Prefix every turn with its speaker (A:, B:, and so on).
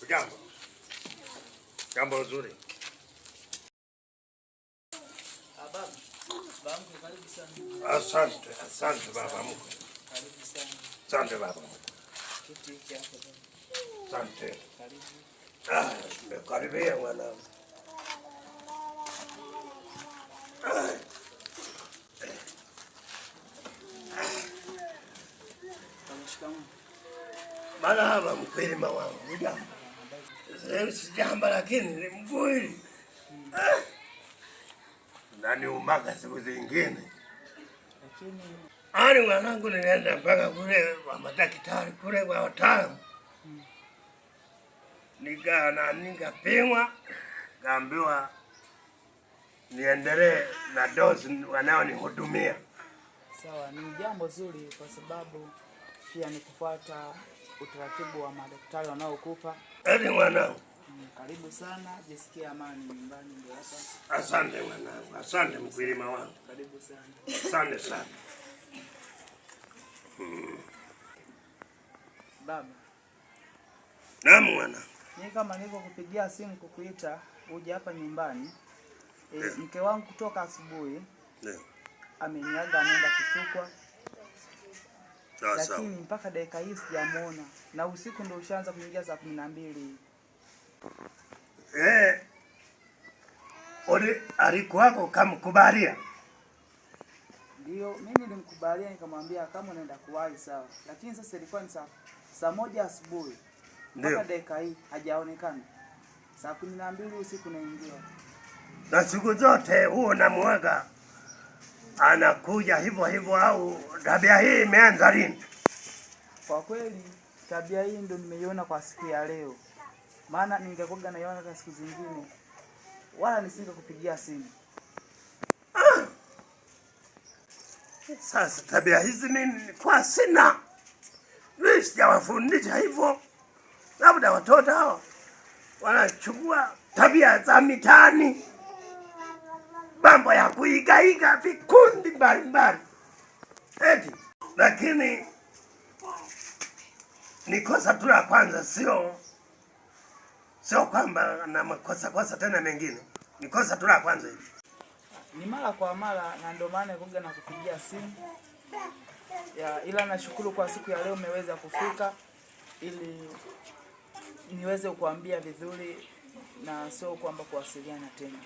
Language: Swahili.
A: Jambo. Jambo zuri. Asante baba mkwe. Asante baba mkwe. Asante. Karibia mwanangu. Marahaba mkulima wangu. Sijamba lakini ni mgwili. Nani umaka siku zingine. Ani mwanangu nilienda mpaka kule kwa madaktari kule kwa wataalamu. Nikapimwa, kaambiwa niendelee na dozi wanaonihudumia.
B: Sawa, ni jambo zuri kwa sababu pia ni kufuata utaratibu wa madaktari wanaokupa.
A: Eti mwanangu.
B: Karibu sana, jisikie amani nyumbani ndio hapa.
A: Asante mwanangu, asante mkulima wangu.
B: Karibu sana.
A: Asante sana.
B: Baba.
A: Naam mwana.
B: Mimi kama nilivyokupigia simu kukuita uje hapa nyumbani. Mke wangu kutoka asubuhi.
A: Ndio.
B: Ameniaga anaenda kusukwa.
A: Sawa.
B: Lakini mpaka dakika hii sijamuona. Na usiku ndio ushaanza kuingia saa 12.
A: Odi alikuwako kamkubalia.
B: Ndio, mimi nilimkubalia nikamwambia kama unaenda kuwahi sawa. Lakini sasa ilikuwa ni saa 1 asubuhi. Mpaka dakika hii hajaonekana. Saa 12 usiku naingia.
A: Na siku zote huo namuaga anakuja hivyo au tabia hii imeanza lini?
B: Kwa kweli tabia hii ndio nimeiona kwa siku ya leo. Maana ningekuwa naiona kwa siku zingine wala nisingekupigia simu.
A: Sasa tabia hizi mimi kwa sina. Mimi sijawafundisha hivyo. Labda watoto hao wanachukua tabia za mitaani. Mambo ya kuigaiga vikundi mbalimbali. Eti lakini ni kosa tu la kwanza, sio kwamba na makosa tena mengine. Ni kosa tu la kwanza hivi.
B: Ni mara kwa mara na ndio maana nikuja na kupigia simu. Ila nashukuru kwa siku ya leo umeweza kufika ili niweze kukuambia vizuri na sio kwamba kuwasiliana tena.